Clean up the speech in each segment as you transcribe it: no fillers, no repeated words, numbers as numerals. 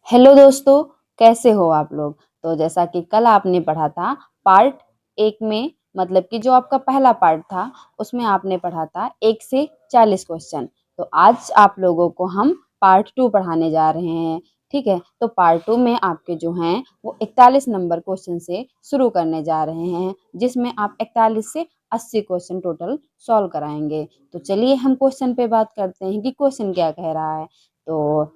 Hello दोस्तों, कैसे हो आप लोग। तो जैसा कि कल आपने पढ़ा था पार्ट एक में, मतलब कि जो आपका पहला पार्ट था उसमें आपने पढ़ा था 1 से 40 क्वेश्चन। तो आज आप लोगों को हम पार्ट 2 पढ़ाने जा रहे हैं। ठीक है, तो पार्ट 2 में आपके जो हैं वो 41 नंबर क्वेश्चन से शुरू करने जा रहे हैं, जिसमें आप 41 से 80 क्वेश्चन टोटल सॉल्व कराएंगे। तो चलिए हम क्वेश्चन पे बात करते हैं कि क्वेश्चन क्या कह रहा है। तो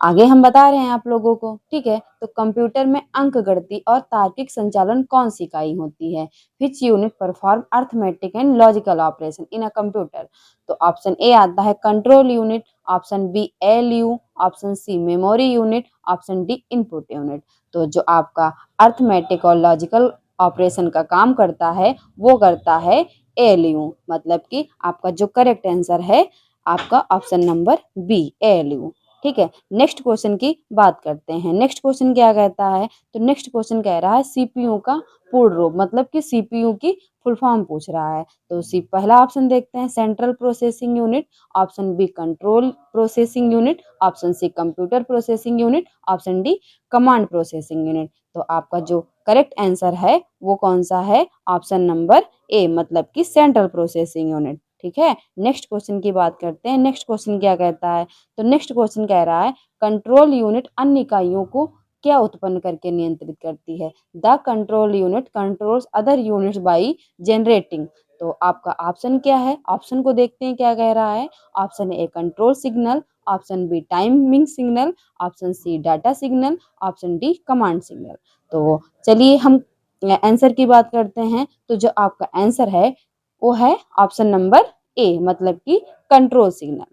आगे हम बता रहे हैं आप लोगों को। ठीक है, तो कंप्यूटर में अंक गणित और तार्किक संचालन कौन सी इकाई होती है। Which unit perform arithmetic and logical operation in a computer. तो ऑप्शन ए आता है control unit, option B ALU, option C memory unit, option D input unit. तो जो आपका अर्थमेटिक और लॉजिकल ऑपरेशन का काम करता है वो करता है एलयू, मतलब कि आपका जो करेक्ट आंसर है आपका ऑप्शन नंबर बी एलयू। ठीक है, नेक्स्ट क्वेश्चन की बात करते हैं। नेक्स्ट क्वेश्चन क्या कहता है, तो नेक्स्ट क्वेश्चन कह रहा है सीपीयू का पूर्ण रूप, मतलब कि सीपीयू की फुल फॉर्म पूछ रहा है। तो सी पहला ऑप्शन देखते हैं central processing unit, option B control processing unit, option C computer processing unit, option D command processing unit. तो आपका जो करेक्ट आंसर है वो कौन सा है, ऑप्शन नंबर ए, मतलब कि सेंट्रल प्रोसेसिंग यूनिट। ठीक है, नेक्स्ट क्वेश्चन की बात करते हैं। नेक्स्ट क्वेश्चन क्या कहता है, तो नेक्स्ट क्वेश्चन कह रहा है कंट्रोल यूनिट अन्य इकाइयों को क्या उत्पन्न करके नियंत्रित करती है। The control unit controls other units by generating. तो आपका ऑप्शन क्या है, ऑप्शन को देखते हैं क्या कह रहा है। Option A control signal, option B timing signal, option C data signal, option D command signal. तो चलिए हम आंसर की बात करते हैं। तो जो आपका आंसर है वो है ऑप्शन नंबर ए, मतलब कि कंट्रोल सिग्नल।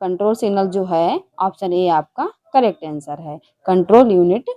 कंट्रोल सिग्नल जो है ऑप्शन ए आपका करेक्ट आंसर है। कंट्रोल यूनिट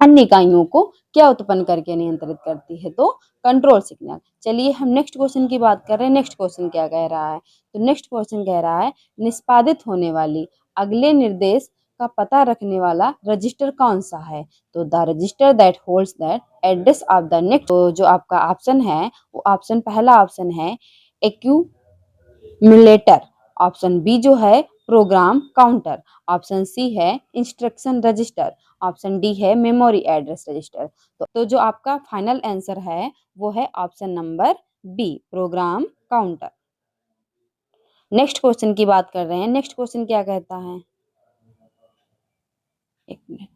अन्य इकाइयों को क्या उत्पन्न करके नियंत्रित करती है, तो कंट्रोल सिग्नल। चलिए हम नेक्स्ट क्वेश्चन की बात कर रहे हैं। नेक्स्ट क्वेश्चन क्या कह रहा है, तो नेक्स्ट क्वेश्चन कह रहा है निष्पादित होने वाली अगले निर्देश का पता रखने वाला रजिस्टर कौन सा है। तो the register that holds that address of the next. तो जो आपका ऑप्शन है वो ऑप्शन पहला ऑप्शन है एक्यूमुलेटर, ऑप्शन बी जो है प्रोग्राम काउंटर, ऑप्शन सी है इंस्ट्रक्शन रजिस्टर, ऑप्शन डी है मेमोरी एड्रेस रजिस्टर। तो जो आपका फाइनल आंसर है वो है option number B program counter. Next question की बात कर रहे हैं। नेक्स्ट क्वेश्चन क्या कहता है, एक मिनट।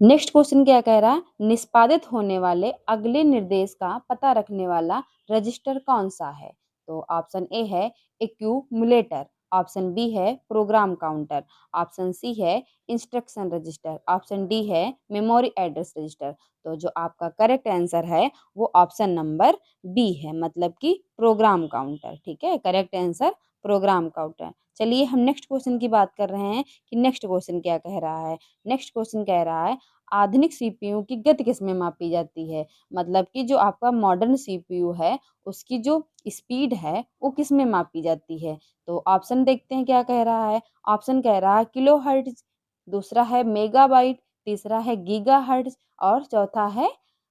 नेक्स्ट क्वेश्चन क्या कह रहा है, निष्पादित होने वाले अगले निर्देश का पता रखने वाला रजिस्टर कौन सा है। तो ऑप्शन ए है एक्यूमुलेटर, ऑप्शन बी है प्रोग्राम काउंटर, ऑप्शन सी है इंस्ट्रक्शन रजिस्टर, ऑप्शन डी है मेमोरी एड्रेस रजिस्टर। तो जो आपका करेक्ट आंसर है वो ऑप्शन नंबर बी है, मतलब कि प्रोग्राम काउंटर। ठीक है, करेक्ट आंसर प्रोग्राम काउंटर। चलिए हम नेक्स्ट क्वेश्चन की बात कर रहे हैं कि नेक्स्ट क्वेश्चन क्या कह रहा है। नेक्स्ट क्वेश्चन कह रहा है आधुनिक सीपीयू की गति किसमें मापी जाती है। मतलब कि जो आपका मॉडर्न सीपीयू है उसकी जो स्पीड है वो किसमें मापी जाती है। तो ऑप्शन देखते हैं क्या कह रहा है। ऑप्शन कह रहा है किलो हर्ट्ज, दूसरा है मेगाबाइट, तीसरा है गीगा हर्ट्ज और चौथा है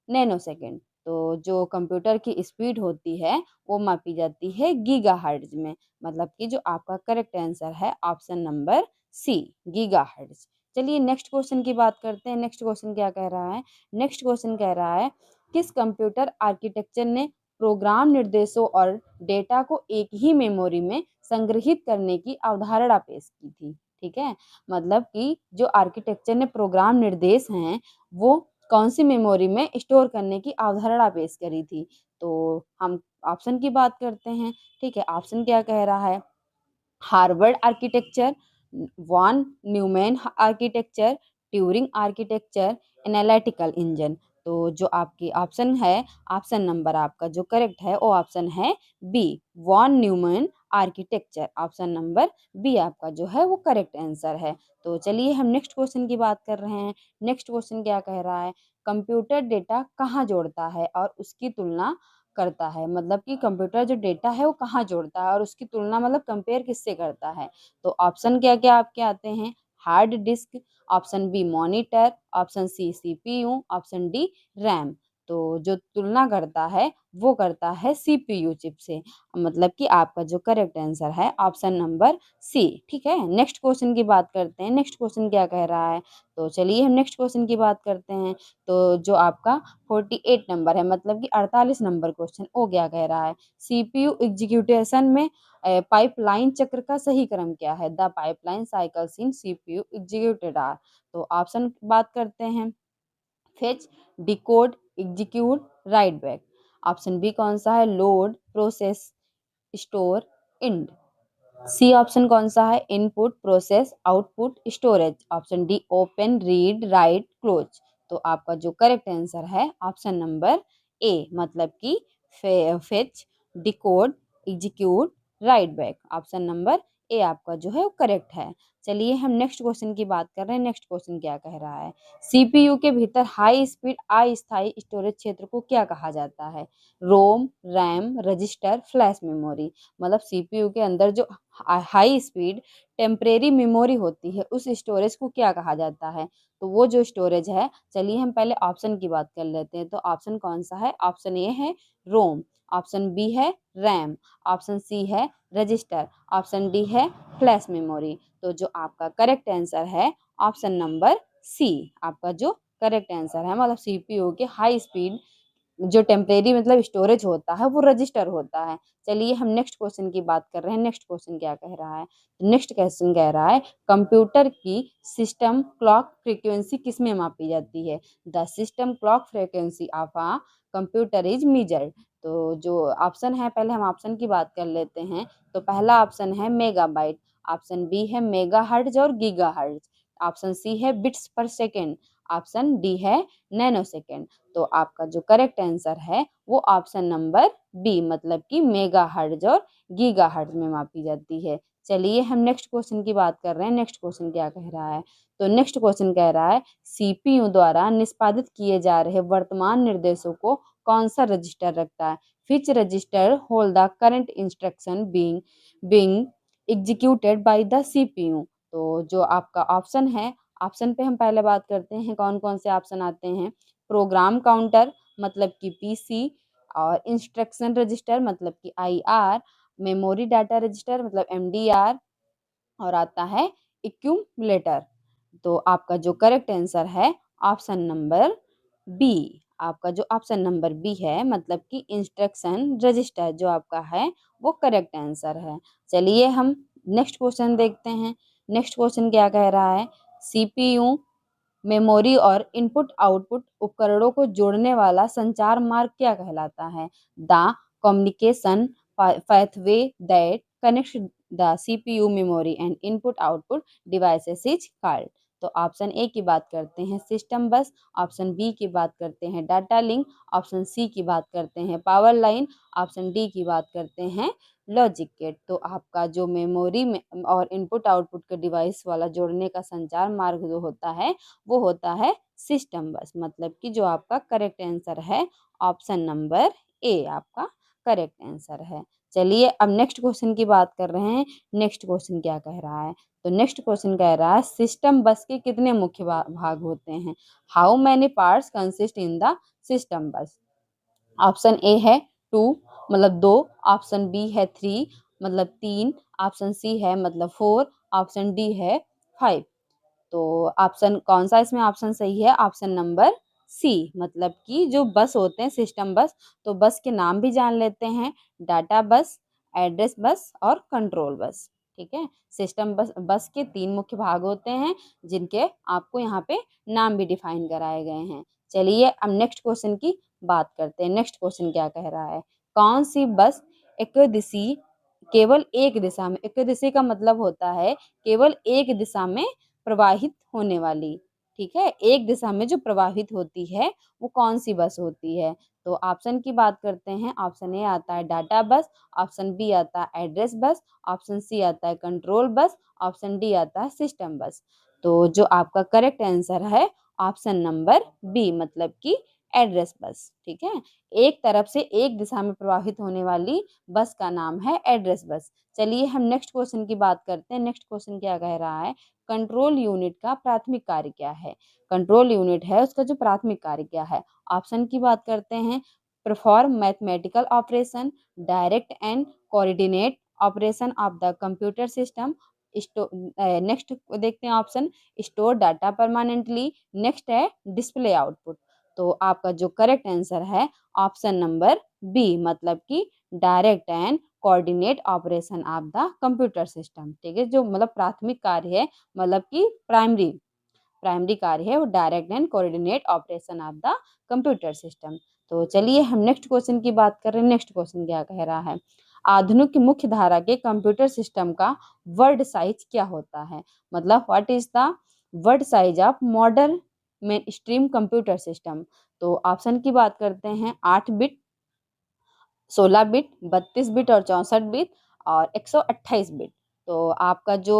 नैनो सेकेंड। तो जो कंप्यूटर की स्पीड होती है वो मापी जाती है गीगा हर्ट्ज में, मतलब कि जो आपका करेक्ट आंसर है option number C gigahertz. चलिए नेक्स्ट क्वेश्चन की बात करते हैं। नेक्स्ट क्वेश्चन क्या कह रहा है, नेक्स्ट क्वेश्चन कह रहा है किस कंप्यूटर आर्किटेक्चर ने प्रोग्राम निर्देशों और डेटा को एक ही मेमोरी में संग्रहित करने की अवधारणा पेश की थी। ठीक है, मतलब कि जो आर्किटेक्चर ने प्रोग्राम निर्देश हैं वो कौन सी मेमोरी में स्टोर करने की अवधारणा पेश करी थी। तो हम ऑप्शन की बात करते हैं। ठीक है, ऑप्शन क्या कह रहा है, Harvard architecture, von Neumann architecture, Turing architecture, analytical engine. तो जो आपकी ऑप्शन है, ऑप्शन नंबर आपका जो करेक्ट है वो ऑप्शन है B von Neumann architecture. Option number B आपका जो है वो करेक्ट आंसर है। तो चलिए हम नेक्स्ट क्वेश्चन की बात कर रहे हैं। नेक्स्ट क्वेश्चन क्या कह रहा है, कंप्यूटर डेटा कहाँ जोड़ता है और उसकी तुलना करता है। मतलब कि कंप्यूटर जो डेटा है वो कहाँ जोड़ता है और उसकी तुलना मतलब कंपेयर किससे करता है। तो ऑप्शन क्या क्या आपके आते हैं, hard disk, option B monitor, option C CPU, option D RAM. तो जो तुलना करता है वो करता है सीपीयू चिप से, मतलब कि आपका जो करेक्ट आंसर है ऑप्शन नंबर सी। ठीक है, नेक्स्ट क्वेश्चन की बात करते हैं। नेक्स्ट क्वेश्चन क्या कह रहा है, तो चलिए हम नेक्स्ट क्वेश्चन की बात करते हैं। तो जो आपका 48 नंबर है, मतलब कि 48 नंबर क्वेश्चन, वो क्या कह रहा है, सीपीयू एग्जीक्यूटेशन में पाइपलाइन चक्र का सही क्रम क्या है, the pipeline cycles in CPU executed are. तो ऑप्शन बात करते हैं, fetch, decode, execute, write back. Option B कौन सा है, load, process, store, end. C option कौन सा है, input, process, output, storage. Option D open, read, write, close. तो आपका जो करेक्ट आंसर है ऑप्शन नंबर ए, मतलब कि fetch, decode, execute, write back. Option number A आपका जो है वो करेक्ट है। चलिए हम नेक्स्ट क्वेश्चन की बात कर रहे हैं। नेक्स्ट क्वेश्चन क्या कह रहा है, सीपीयू के भीतर हाई स्पीड अस्थायी स्टोरेज क्षेत्र को क्या कहा जाता है, रोम, रैम, रजिस्टर, फ्लैश मेमोरी। मतलब सीपीयू के अंदर जो हाई स्पीड टेम्परेरी मेमोरी होती है उस स्टोरेज को क्या कहा जाता है। तो वो जो स्टोरेज है, चलिए हम पहले ऑप्शन की बात कर लेते हैं। तो ऑप्शन कौन सा है, ऑप्शन ए है रोम, ऑप्शन बी है रैम, ऑप्शन सी है रजिस्टर, ऑप्शन डी है फ्लैश मेमोरी। तो जो आपका करेक्ट आंसर है ऑप्शन नंबर सी, आपका जो करेक्ट आंसर है, मतलब सीपीयू के हाई स्पीड जो टेम्परेरी मतलब स्टोरेज होता है वो रजिस्टर होता है। चलिए हम नेक्स्ट क्वेश्चन की बात कर रहे हैं। नेक्स्ट क्वेश्चन क्या कह रहा है, नेक्स्ट क्वेश्चन कह रहा है कंप्यूटर की सिस्टम क्लॉक फ्रीक्वेंसी किस में मापी जाती है, the system clock frequency of a computer is measured. तो जो ऑप्शन है, पहले हम ऑप्शन की बात कर लेते हैं। तो पहला ऑप्शन है मेगाबाइट, ऑप्शन बी है मेगा हर्ट्ज और गीगा हर्ट्ज, ऑप्शन सी है बिट्स पर सेकेंड, ऑप्शन डी है नैनो सेकेंड। तो आपका जो करेक्ट आंसर है वो ऑप्शन नंबर बी, मतलब कि मेगा हर्ट्ज और गीगा हर्ट्ज में मापी जाती है। चलिए हम नेक्स्ट क्वेश्चन की बात कर रहे हैं। नेक्स्ट क्वेश्चन क्या कह रहा है, तो नेक्स्ट क्वेश्चन कह रहा है सीपीयू द्वारा निष्पादित किए जा रहे वर्तमान निर्देशों को कौन सा रजिस्टर रखता है, which register hold the current instruction being executed by the CPU. तो जो आपका ऑप्शन है, ऑप्शन पे हम पहले बात करते हैं कौन कौन से ऑप्शन आते हैं। प्रोग्राम काउंटर मतलब कि पीसी, और इंस्ट्रक्शन रजिस्टर मतलब कि आईआर, मेमोरी डाटा रजिस्टर मतलब एमडीआर, और आता है एक्यूमुलेटर। तो आपका जो करेक्ट आंसर है ऑप्शन नंबर बी, आपका जो ऑप्शन नंबर बी है, मतलब कि इंस्ट्रक्शन रजिस्टर जो आपका है वो करेक्ट आंसर है। चलिए हम नेक्स्ट क्वेश्चन देखते हैं। नेक्स्ट क्वेश्चन क्या कह रहा है, सीपीयू, मेमोरी और इनपुट आउटपुट उपकरणों को जोड़ने वाला संचार मार्ग क्या कहलाता है, the communication pathway that connects the CPU memory and input output devices is called। तो ऑप्शन ए की बात करते हैं सिस्टम बस, ऑप्शन बी की बात करते हैं डाटा लिंक, ऑप्शन सी की बात करते हैं पावर लाइन, ऑप्शन डी की बात करते हैं लॉजिक गेट। तो आपका जो मेमोरी में और इनपुट आउटपुट के डिवाइस वाला जोड़ने का संचार मार्ग जो होता है वो होता है सिस्टम बस, मतलब कि जो आपका करेक्ट आंसर है ऑप्शन नंबर ए आपका करेक्ट आंसर है। चलिए अब नेक्स्ट क्वेश्चन की बात कर रहे हैं। नेक्स्ट क्वेश्चन क्या कह रहा है, तो नेक्स्ट क्वेश्चन कह रहा है सिस्टम बस के कितने मुख्य भाग होते हैं, how many parts consist in the system बस। ऑप्शन ए है टू, मतलब दो, ऑप्शन बी है थ्री, मतलब तीन, ऑप्शन सी है मतलब फोर, ऑप्शन डी है फाइव। तो ऑप्शन कौन सा इसमें ऑप्शन सही है, ऑप्शन नंबर सी, मतलब कि जो बस होते हैं सिस्टम बस, तो बस के नाम भी जान लेते हैं, डाटा बस, एड्रेस बस और कंट्रोल बस। ठीक है, सिस्टम बस बस के तीन मुख्य भाग होते हैं जिनके आपको यहाँ पे नाम भी डिफाइन कराए गए हैं। चलिए अब नेक्स्ट क्वेश्चन की बात करते हैं। नेक्स्ट क्वेश्चन क्या कह रहा है, कौन सी बस एकदिशी केवल एक दिशा में, एकदिशी का मतलब होता है केवल एक दिशा में प्रवाहित होने वाली, ठीक है, एक दिशा में जो प्रवाहित होती है वो कौन सी बस होती है। तो ऑप्शन की बात करते हैं। ऑप्शन ए आता है डाटा बस, ऑप्शन बी आता है एड्रेस बस, ऑप्शन सी आता है कंट्रोल बस, ऑप्शन डी आता है सिस्टम बस। तो जो आपका करेक्ट आंसर है ऑप्शन नंबर बी, मतलब कि एड्रेस बस। ठीक है, एक तरफ से एक दिशा में प्रवाहित होने वाली बस का नाम है एड्रेस बस। चलिए हम नेक्स्ट क्वेश्चन की बात करते हैं। नेक्स्ट क्वेश्चन क्या कह रहा है, कंट्रोल यूनिट का प्राथमिक कार्य क्या है, कंट्रोल यूनिट है उसका जो प्राथमिक कार्य क्या है। ऑप्शन की बात करते हैं, perform mathematical operation, direct and coordinate operation of the computer system. Next देखते हैं option, store data permanently. Next है डिस्प्ले आउटपुट। तो आपका जो करेक्ट आंसर है ऑप्शन नंबर बी, मतलब कि direct and coordinate operation of the computer system. ठीक है, जो मतलब प्राथमिक कार्य है, मतलब कि प्राइमरी कार्य है, वो direct and coordinate operation of the computer system. तो चलिए हम नेक्स्ट क्वेश्चन की बात कर रहे हैं। नेक्स्ट क्वेश्चन क्या कह रहा है, आधुनिक मुख्य धारा के कंप्यूटर सिस्टम का वर्ड साइज क्या होता है, मतलब what is the word size of modern main stream computer system. तो ऑप्शन की बात करते हैं, 8 बिट, 16 बिट, 32 बिट और 64 बिट और 128 बिट। तो आपका जो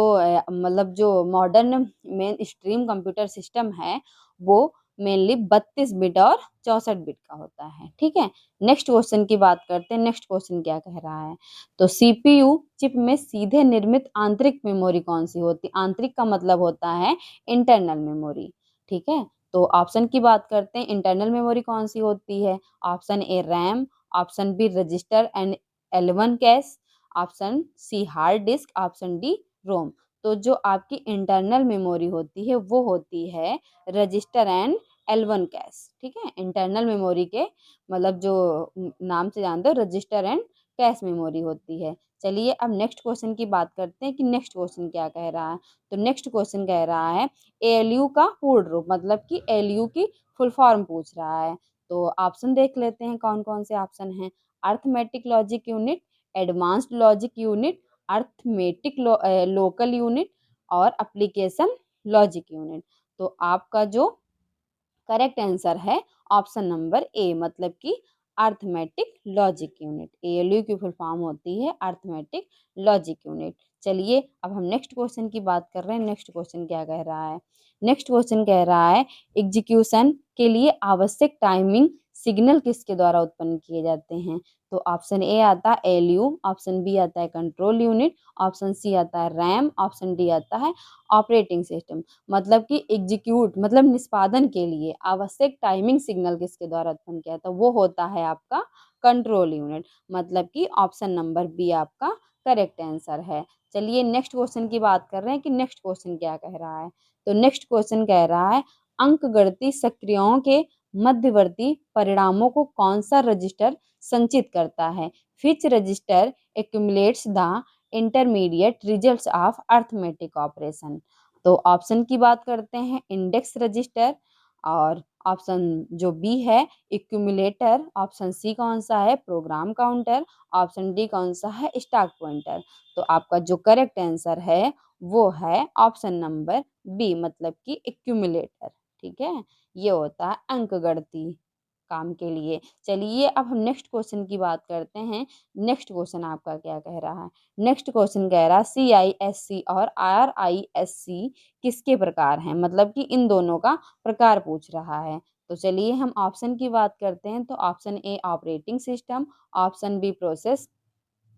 मतलब जो modern main stream computer system है वो मेनली 32 बिट और 64 बिट का होता है। ठीक है, नेक्स्ट क्वेश्चन की बात करते हैं। नेक्स्ट क्वेश्चन क्या कह रहा है, तो सीपीयू चिप में सीधे निर्मित आंतरिक मेमोरी कौन सी होती है। आंतरिक का मतलब होता है इंटरनल मेमोरी। ठीक है, तो ऑप्शन की बात करते हैं, इंटरनल मेमोरी कौन सी होती है। Option A RAM, option B register and L1 cache, option C hard disk, option D ROM. तो जो आपकी इंटरनल मेमोरी होती है वो होती है रजिस्टर एंड L1 कैश। ठीक है, इंटरनल मेमोरी के मतलब जो नाम से जानते हो रजिस्टर एंड कैश मेमोरी होती है। चलिए अब नेक्स्ट क्वेश्चन की बात करते हैं कि नेक्स्ट क्वेश्चन क्या कह रहा है। तो नेक्स्ट क्वेश्चन कह रहा है ALU का पूर्ण रूप, मतलब कि ALU की फुल फॉर्म पूछ रहा है। तो ऑप्शन देख लेते हैं कौन कौन से ऑप्शन हैं, arithmetic logic unit, advanced logic unit, arithmetic local unit और एप्लीकेशन लॉजिक यूनिट। तो आपका जो करेक्ट आंसर है ऑप्शन नंबर ए, मतलब कि अर्थमेटिक लॉजिक यूनिट। ALU की फुल फॉर्म होती है अर्थमेटिक लॉजिक यूनिट। चलिए अब हम नेक्स्ट क्वेश्चन की बात कर रहे हैं। नेक्स्ट क्वेश्चन क्या कह रहा है, नेक्स्ट क्वेश्चन कह रहा है एग्जीक्यूशन के लिए आवश्यक टाइमिंग सिग्नल किसके द्वारा उत्पन्न किए जाते हैं। तो ऑप्शन ए आता है ALU, ऑप्शन बी आता है कंट्रोल यूनिट, ऑप्शन सी आता है रैम, ऑप्शन डी आता है ऑपरेटिंग सिस्टम। मतलब कि एग्जीक्यूट मतलब निष्पादन के लिए आवश्यक टाइमिंग सिग्नल किसके द्वारा उत्पन्न किया था, वो होता है आपका कंट्रोल यूनिट। मतलब कि ऑप्शन नंबर बी आपका करेक्ट आंसर है। चलिए नेक्स्ट क्वेश्चन की बात कर रहे हैं कि नेक्स्ट क्वेश्चन क्या कह रहा है। तो नेक्स्ट क्वेश्चन कह रहा है अंकगणितीय सक्रियों के मध्यवर्ती परिणामों को कौन सा रजिस्टर संचित करता है। Which register accumulates the intermediate results of arithmetic operation. तो ऑप्शन की बात करते हैं, इंडेक्स रजिस्टर, और ऑप्शन जो बी है एक्यूमुलेटर, ऑप्शन सी कौन सा है प्रोग्राम काउंटर, ऑप्शन डी कौन सा है स्टैक पॉइंटर। तो आपका जो करेक्ट आंसर है वो है ऑप्शन नंबर बी, मतलब कि एक्यूमुलेटर। ठीक है, ये होता है अंकगणितीय काम के लिए। चलिए अब हम नेक्स्ट क्वेश्चन की बात करते हैं। नेक्स्ट क्वेश्चन आपका क्या कह रहा है, नेक्स्ट क्वेश्चन कह रहा है CISC और RISC किसके प्रकार हैं, मतलब कि इन दोनों का प्रकार पूछ रहा है। तो चलिए हम ऑप्शन की बात करते हैं। तो option A operating system, option B process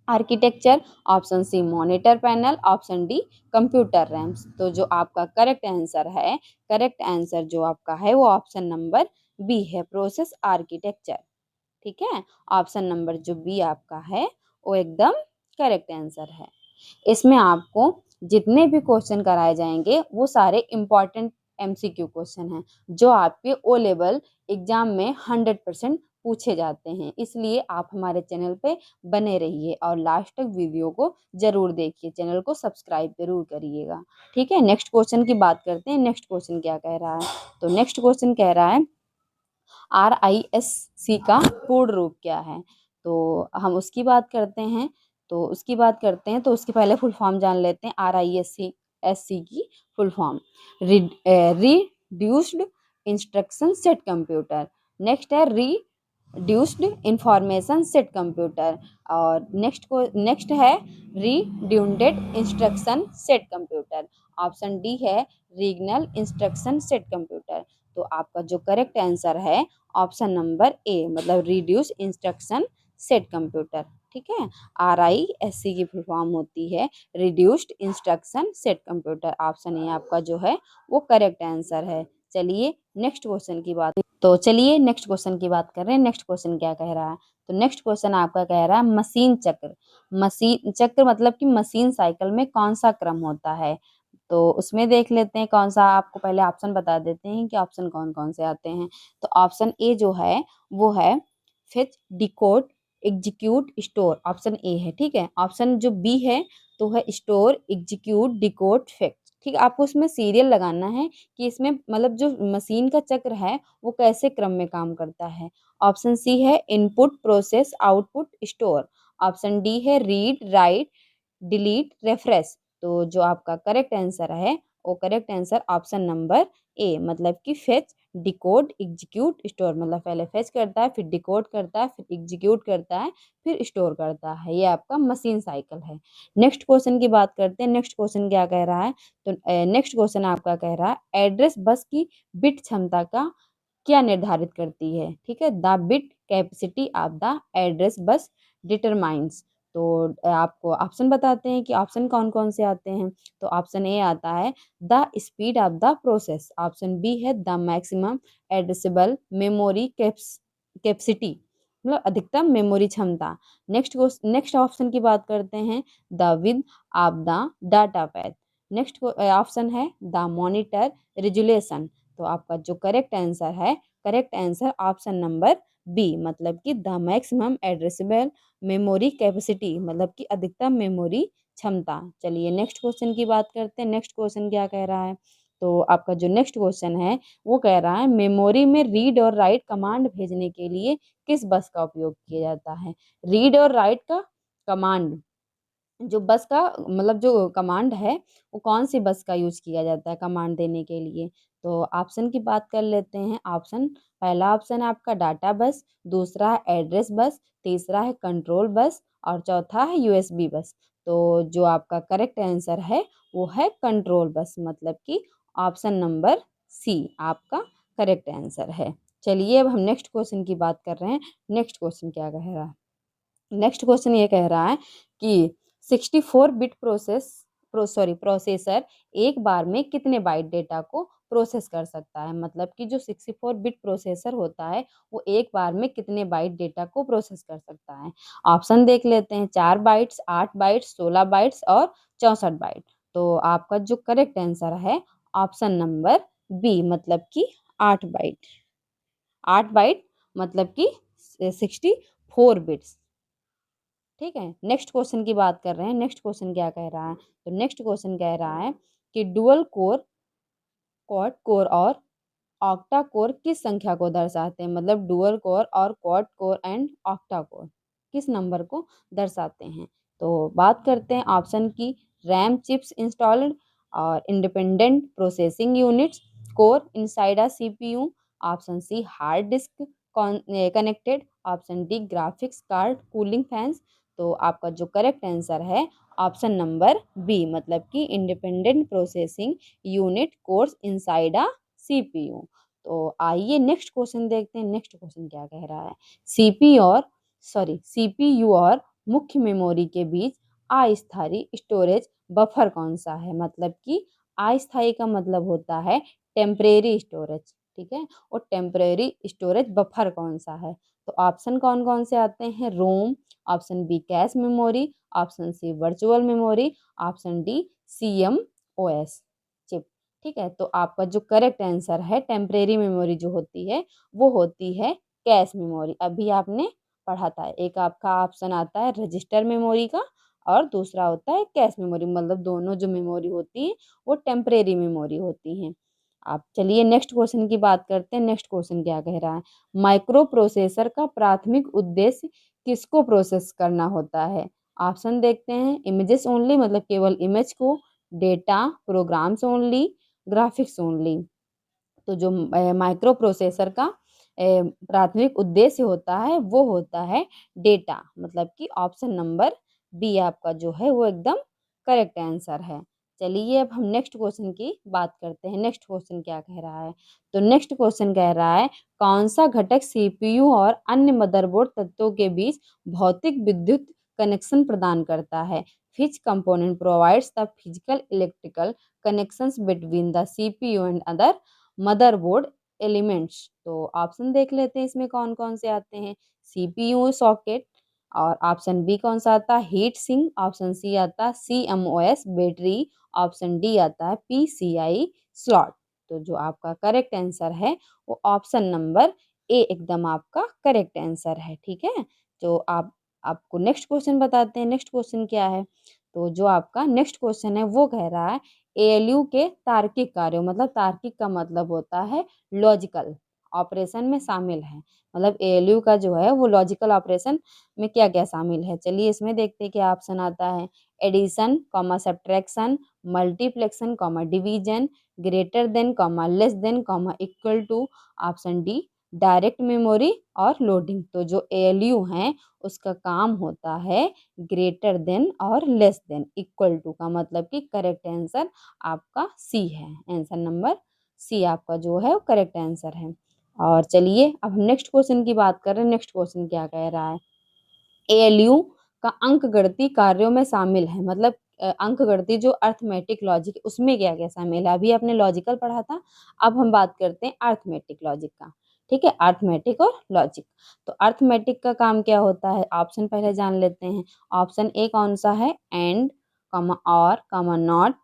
architecture, option C monitor panel, option D computer RAMs. तो जो आपका करेक्ट आंसर है, करेक्ट आंसर जो आपका है वो ऑप्शन नंबर बी है, प्रोसेस आर्किटेक्चर। ठीक है, ऑप्शन नंबर जो बी आपका है वो एकदम करेक्ट आंसर है। इसमें आपको जितने भी क्वेश्चन कराए जाएंगे वो सारे इंपॉर्टेंट MCQ क्वेश्चन हैं जो आपके ओ लेवल एग्जाम में 100% पूछे जाते हैं। इसलिए आप हमारे चैनल पे बने रहिए और लास्ट तक वीडियो को जरूर देखिए, चैनल को सब्सक्राइब जरूर करिएगा। ठीक है, नेक्स्ट क्वेश्चन की बात करते हैं। नेक्स्ट क्वेश्चन क्या कह रहा है, तो नेक्स्ट क्वेश्चन कह रहा है RISC का पूर्ण रूप क्या है। तो हम उसकी बात करते हैं। तो उसके पहले फुल फॉर्म जान लेते हैं। RISC की full form reduced instruction set computer. Next है रिड्यूस्ड इंफॉर्मेशन सेट कंप्यूटर। और नेक्स्ट है reduced instruction set computer. Option D है रीजनल इंस्ट्रक्शन सेट कंप्यूटर। तो आपका जो करेक्ट आंसर है ऑप्शन नंबर ए, मतलब रिड्यूस इंस्ट्रक्शन सेट कंप्यूटर। ठीक है, RISC की फुल फॉर्म होती है reduced instruction set computer. Option A आपका जो है वो करेक्ट आंसर है। चलिए नेक्स्ट क्वेश्चन की बात तो चलिए नेक्स्ट क्वेश्चन की बात कर रहे हैं। नेक्स्ट क्वेश्चन क्या कह रहा है? तो नेक्स्ट क्वेश्चन आपका कह रहा है मशीन चक्र। मशीन चक्र मतलब कि मशीन साइकिल में कौन सा क्रम होता है? तो उसमें देख लेते हैं कौन सा। आपको पहले ऑप्शन बता देते हैं कि ऑप्शन कौन कौन से आते हैं। तो ऑप्शन ए जो है वो है fetch, decode, execute, store. Option A है, ठीक है। ऑप्शन जो बी है तो है स्टोर, एग्जीक्यूट, डिकोड, फेच। ठीक है, आपको उसमें सीरियल लगाना है कि इसमें मतलब जो मशीन का चक्र है वो कैसे क्रम में काम करता है। ऑप्शन सी है input, process, output, store. Option D है रीड, राइट, डिलीट, रेफ्रेश। तो जो आपका करेक्ट आंसर है वो correct answer option number A, मतलब कि फेच, डिकोड, एग्जीक्यूट, स्टोर। मतलब पहले फेच करता है, फिर डिकोड करता है, फिर एग्जीक्यूट करता है, फिर स्टोर करता है। ये आपका मशीन साइकिल है। नेक्स्ट क्वेश्चन की बात करते हैं। नेक्स्ट क्वेश्चन क्या कह रहा है? तो नेक्स्ट क्वेश्चन आपका कह रहा है एड्रेस बस की बिट क्षमता का क्या निर्धारित करती है? ठीक है, the bit capacity of the address bus determines. तो आपको ऑप्शन बताते हैं कि ऑप्शन कौन कौन से आते हैं। तो ऑप्शन ए आता है the speed of the process. Option B है the maximum addressable memory capacity, मतलब अधिकतम मेमोरी क्षमता। नेक्स्ट ऑप्शन की बात करते हैं the width of the data path. Next option है द मॉनिटर रेजुलेशन। तो आपका जो करेक्ट आंसर है, correct answer option number B, मतलब कि the maximum addressable memory capacity, मतलब कि अधिकतम मेमोरी क्षमता। चलिए नेक्स्ट क्वेश्चन की बात करते हैं। नेक्स्ट क्वेश्चन क्या कह रहा है? तो आपका जो नेक्स्ट क्वेश्चन है वो कह रहा है मेमोरी में रीड और राइट कमांड भेजने के लिए किस बस का उपयोग किया जाता है? रीड और राइट का कमांड, जो बस का मतलब जो कमांड है वो कौन सी बस का यूज किया जाता है कमांड देने के लिए? तो ऑप्शन की बात कर लेते हैं। ऑप्शन, पहला ऑप्शन है आपका डाटा बस, दूसरा है एड्रेस बस, तीसरा है कंट्रोल बस और चौथा है यूएसबी बस। तो जो आपका करेक्ट आंसर है वो है कंट्रोल बस, मतलब कि ऑप्शन नंबर सी आपका करेक्ट आंसर है। चलिए अब हम नेक्स्ट क्वेश्चन की बात कर रहे हैं। नेक्स्ट क्वेश्चन क्या कह रहा है? नेक्स्ट क्वेश्चन ये कह रहा है कि 64 बिट प्रोसेसर एक बार में कितने बाइट डेटा को प्रोसेस कर सकता है? मतलब कि जो 64 बिट प्रोसेसर होता है वो एक बार में कितने बाइट डेटा को प्रोसेस कर सकता है? ऑप्शन देख लेते हैं, 4 बाइट्स, 8 बाइट्स, 16 बाइट्स और 64 बाइट। तो आपका जो करेक्ट आंसर है ऑप्शन नंबर बी, मतलब कि 8 बाइट। 8 बाइट मतलब कि 64 बिट्स। ठीक है, नेक्स्ट क्वेश्चन की बात कर रहे हैं। नेक्स्ट क्वेश्चन क्या कह रहा है? तो नेक्स्ट क्वेश्चन कह रहा है कि डुअल कोर, क्वाड कोर और ऑक्टा कोर किस संख्या को दर्शाते हैं? मतलब डुअल कोर और quad core and octa core किस नंबर को दर्शाते हैं? तो बात करते हैं ऑप्शन की, रैम चिप्स इंस्टॉल्ड और independent processing units, core inside a CPU. Option C hard disk connected. Option D graphics card cooling fans. तो आपका जो करेक्ट आंसर है ऑप्शन नंबर बी, मतलब कि independent processing unit course inside a CPU. तो आइए next question देखते हैं। नेक्स्ट क्वेश्चन क्या कह रहा है? सीपीयू और मुख्य मेमोरी के बीच अस्थायी स्टोरेज बफर कौन सा है? मतलब कि अस्थायी का मतलब होता है टेम्परेरी स्टोरेज, ठीक है, और टेम्परेरी स्टोरेज बफर कौन सा है? तो ऑप्शन कौन कौन से आते हैं? ROM, option B cache memory, option C virtual memory, option D CMOS chip. ठीक है, तो आपका जो करेक्ट आंसर है टेम्परेरी मेमोरी जो होती है वो होती है कैश मेमोरी। अभी आपने पढ़ा था, एक आपका ऑप्शन आता है रजिस्टर मेमोरी का और दूसरा होता है कैश मेमोरी, मतलब दोनों जो मेमोरी होती है वो टेम्परेरी मेमोरी होती हैं। आप चलिए नेक्स्ट क्वेश्चन की बात करते हैं। नेक्स्ट क्वेश्चन क्या कह रहा है? माइक्रो प्रोसेसर का प्राथमिक उद्देश्य किसको प्रोसेस करना होता है? ऑप्शन देखते हैं, इमेजेस ओनली मतलब केवल इमेज को, data, programs only, graphics only. तो जो माइक्रो प्रोसेसर का प्राथमिक उद्देश्य होता है वो होता है डेटा, मतलब कि ऑप्शन नंबर बी आपका जो है वो एकदम करेक्ट आंसर है। चलिए अब हम नेक्स्ट क्वेश्चन की बात करते हैं। नेक्स्ट क्वेश्चन क्या कह रहा है? तो नेक्स्ट क्वेश्चन कह रहा है कौन सा घटक सीपीयू और अन्य मदरबोर्ड तत्वों के बीच भौतिक विद्युत कनेक्शन प्रदान करता है? Which component provides the physical electrical connections between the CPU and other motherboard elements. तो ऑप्शन देख लेते हैं इसमें कौन कौन से आते हैं। सीपीयू सॉकेट, और ऑप्शन बी कौन सा आता है, हीट सिंक, ऑप्शन सी आता है सीएमओएस बैटरी, ऑप्शन डी आता है पीसीआई स्लॉट। तो जो आपका करेक्ट आंसर है वो ऑप्शन नंबर ए एकदम आपका करेक्ट आंसर है। ठीक है, तो आप आपको नेक्स्ट क्वेश्चन बताते हैं। नेक्स्ट क्वेश्चन क्या है, तो जो आपका नेक्स्ट क्वेश्चन है वो कह रहा है एएलयू के तार्किक कार्यों, मतलब तार्किक का मतलब होता है लॉजिकल ऑपरेशन में शामिल है। मतलब एएलयू का जो है वो लॉजिकल ऑपरेशन में क्या क्या शामिल है। चलिए इसमें देखते हैं क्या ऑप्शन आता है। Addition comma subtraction, multiplication comma division, greater than comma less than comma equal to, option D direct memory और लोडिंग। तो जो एएलयू है उसका काम होता है ग्रेटर देन और लेस देन, इक्वल टू का मतलब कि करेक्ट आंसर आपका सी है। आंसर नंबर सी आपका जो है वो करेक्ट आंसर है। और चलिए अब हम नेक्स्ट क्वेश्चन की बात कर रहे हैं। नेक्स्ट क्वेश्चन क्या कह रहा है, एएलयू का अंकगणितीय कार्यों में शामिल है, मतलब अंकगणितीय जो अर्थमेटिक लॉजिक उसमें क्या क्या शामिल है। अभी आपने लॉजिकल पढ़ा था, अब हम बात करते हैं अर्थमेटिक लॉजिक का। ठीक है, अर्थमेटिक और लॉजिक। तो अर्थमेटिक का काम क्या होता है, ऑप्शन पहले जान लेते हैं। ऑप्शन ए कौन सा है, एंड कॉमा और कॉमा नॉट।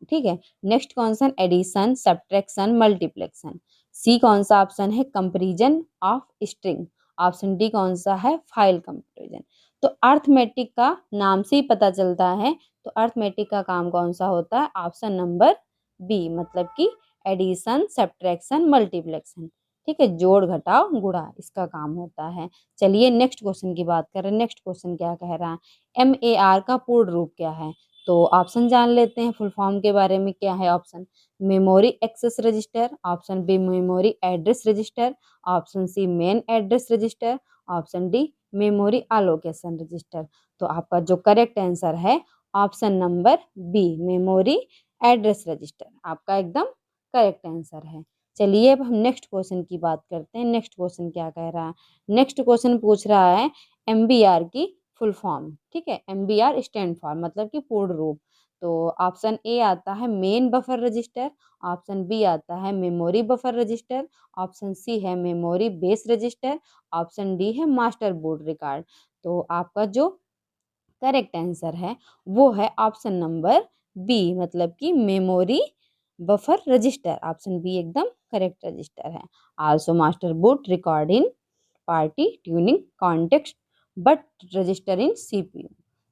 ठीक है, नेक्स्ट कौन सा, एडिशन सब्ट्रैक्शन मल्टीप्लेक्शन। सी कौन सा ऑप्शन है, comparison of string. Option D कौन सा है, फाइल कंपैरिजन। तो अर्थमेटिक का नाम से ही पता चलता है, तो अर्थमेटिक का काम कौन सा होता है, ऑप्शन नंबर बी, मतलब कि एडिशन सब्ट्रैक्शन मल्टीप्लेक्शन। ठीक है, जोड़ घटाव गुणा इसका काम होता है। चलिए नेक्स्ट क्वेश्चन की बात करें। नेक्स्ट क्वेश्चन क्या कह रहा है, एमएआर का पूर्ण रूप क्या है। तो ऑप्शन जान लेते हैं फुल फॉर्म के बारे में। क्या है option, memory access register, option B memory address register, option C main address register, option D memory allocation register. तो आपका जो करेक्ट आंसर है option number B memory address register आपका एकदम करेक्ट आंसर है। चलिए अब हम नेक्स्ट क्वेश्चन की बात करते हैं। नेक्स्ट क्वेश्चन क्या कह रहा है, नेक्स्ट क्वेश्चन पूछ रहा है एमबीआर की फुल फॉर्म। ठीक है, एमबीआर स्टैंड फॉर मतलब कि पूर्ण रूप। तो ऑप्शन ए आता है main buffer register, option B आता है memory buffer register, option C है memory base register, option D है मास्टर बोर्ड रिकॉर्ड। तो आपका जो करेक्ट आंसर है वो है ऑप्शन नंबर बी, मतलब कि memory buffer register. Option B एकदम करेक्ट रजिस्टर है। Also master board record in party tuning context but register in CPU.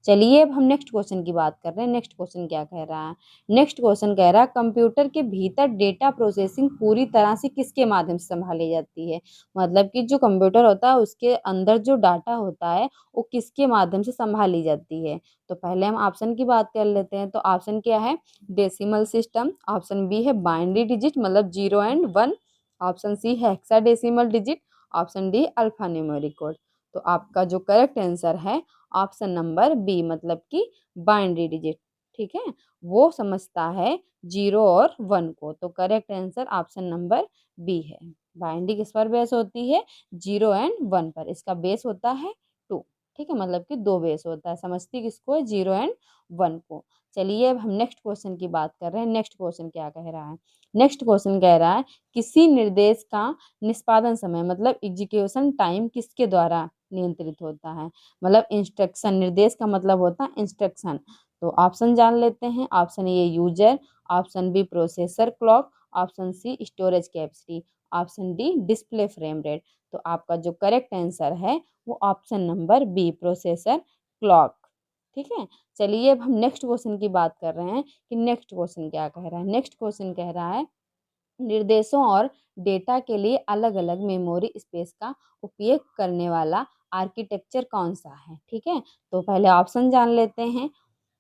चलिए अब हम नेक्स्ट क्वेश्चन की बात कर रहे हैं। नेक्स्ट क्वेश्चन क्या कह रहा है, नेक्स्ट क्वेश्चन कह रहा है कंप्यूटर के भीतर डेटा प्रोसेसिंग पूरी तरह से किसके माध्यम से संभाली जाती है। मतलब कि जो कंप्यूटर होता है उसके अंदर जो डाटा होता है वो किसके माध्यम से संभाली जाती है। तो पहले हम ऑप्शन की बात कर लेते हैं। तो ऑप्शन क्या है, डेसिमल सिस्टम, ऑप्शन बी है बाइनरी डिजिट मतलब 0 एंड 1, ऑप्शन सी है hexadecimal digit, option D alpha numeric code. तो आपका जो करेक्ट आंसर है ऑप्शन नंबर बी, मतलब कि बाइनरी डिजिट। ठीक है, वो समझता है 0 और 1 को। तो correct answer option number B है। बाइनरी किस पर बेस होती है, 0 एंड 1 पर। इसका बेस होता है 2। ठीक है, मतलब कि 2 बेस होता है। समझती किसको है, 0 एंड 1 को। चलिए अब हम नेक्स्ट क्वेश्चन की बात कर रहे हैं। नेक्स्ट क्वेश्चन क्या कह रहा है, नेक्स्ट क्वेश्चन कह रहा है किसी निर्देश का निष्पादन समय मतलब एग्जीक्यूशन टाइम किसके द्वारा नियंत्रित होता है। मतलब इंस्ट्रक्शन, निर्देश का मतलब होता है इंस्ट्रक्शन। तो ऑप्शन जान लेते हैं। Option A user, option B processor clock, option C storage capacity, option D display frame rate. तो आपका जो करेक्ट आंसर है वो option number B processor clock. ठीक है, चलिए अब हम नेक्स्ट क्वेश्चन की बात कर रहे हैं कि नेक्स्ट क्वेश्चन क्या कह रहा है। नेक्स्ट क्वेश्चन कह रहा है निर्देशों और डेटा के लिए अलग अलग मेमोरी स्पेस का उपयोग करने वाला आर्किटेक्चर कौन सा है। ठीक है, तो पहले ऑप्शन जान लेते हैं।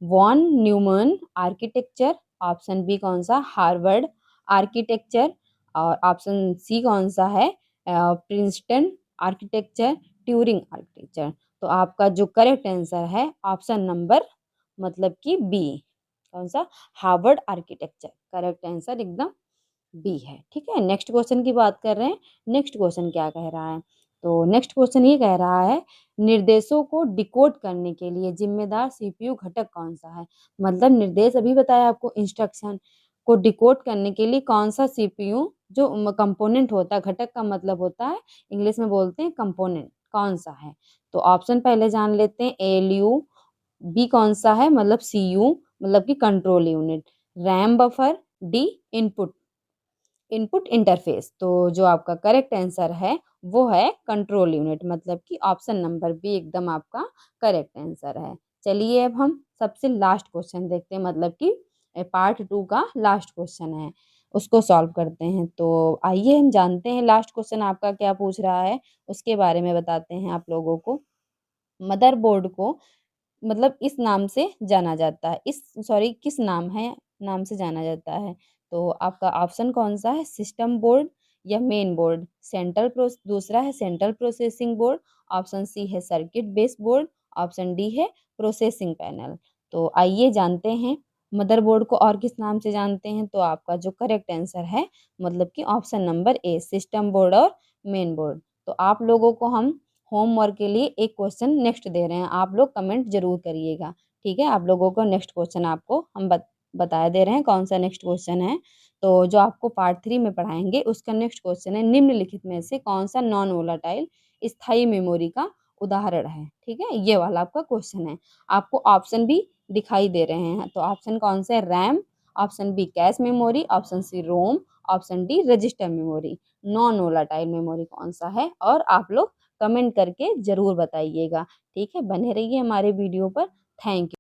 Von Neumann architecture, option B कौन सा, हार्वर्ड आर्किटेक्चर, और ऑप्शन सी कौन सा है, प्रिंसटन आर्किटेक्चर, ट्यूरिंग आर्किटेक्चर। तो आपका जो करेक्ट आंसर है ऑप्शन नंबर मतलब कि बी, कौन सा, हार्वर्ड आर्किटेक्चर। करेक्ट आंसर एकदम बी है। ठीक है, नेक्स्ट क्वेश्चन की बात कर रहे हैं। नेक्स्ट क्वेश्चन क्या कह रहा है, तो नेक्स्ट क्वेश्चन ये कह रहा है निर्देशों को डिकोड करने के लिए जिम्मेदार सीपीयू घटक कौन सा है। मतलब निर्देश अभी बताया आपको, इंस्ट्रक्शन को डिकोड करने के लिए कौन सा सीपीयू जो कंपोनेंट होता है, घटक का मतलब होता है, इंग्लिश में बोलते हैं कंपोनेंट, कौन सा है। तो ऑप्शन पहले जान लेते हैं, एएलयू, बी कौन सा है, मतलब सीयू, मतलब कि control unit, RAM buffer, D input, input interface. तो जो आपका करेक्ट आंसर है वो है कंट्रोल यूनिट, मतलब कि ऑप्शन नंबर बी एकदम आपका करेक्ट आंसर है। चलिए अब हम सबसे लास्ट क्वेश्चन देखते हैं, मतलब कि पार्ट 2 का लास्ट क्वेश्चन है, उसको सॉल्व करते हैं। तो आइए हम जानते हैं लास्ट क्वेश्चन आपका क्या पूछ रहा है, उसके बारे में बताते हैं आप लोगों को। मदरबोर्ड को मतलब इस नाम से जाना जाता है, इस सॉरी किस नाम से जाना जाता है। तो आपका ऑप्शन कौन सा है, सिस्टम बोर्ड या मेन बोर्ड, दूसरा है central processing board, option C है circuit base board, option D है प्रोसेसिंग पैनल। तो आइए जानते हैं मदरबोर्ड को और किस नाम से जानते हैं। तो आपका जो करेक्ट आंसर है, मतलब कि ऑप्शन नंबर ए, सिस्टम बोर्ड और मेन बोर्ड। तो आप लोगों को हम होमवर्क के लिए एक क्वेश्चन नेक्स्ट दे रहे हैं, आप लोग कमेंट जरूर करिएगा। ठीक है, आप लोगों को नेक्स्ट क्वेश्चन आपको हम बताया दे रहे हैं कौन सा नेक्स्ट क्वेश्चन है। तो जो आपको पार्ट 3 में पढ़ाएंगे उसका नेक्स्ट क्वेश्चन है, निम्नलिखित में से कौन सा नॉन वोलाटाइल स्थायी मेमोरी का उदाहरण है। ठीक है, ये वाला आपका क्वेश्चन है। आपको ऑप्शन भी दिखाई दे रहे हैं, तो ऑप्शन कौन से, RAM, option B cache memory, option C ROM, option D register memory. Non volatile memory कौन सा है, और आप लोग कमेंट करके ज़रूर बताइएगा। ठीक है, बने रहिए हमारे वीडियो पर। Thank you.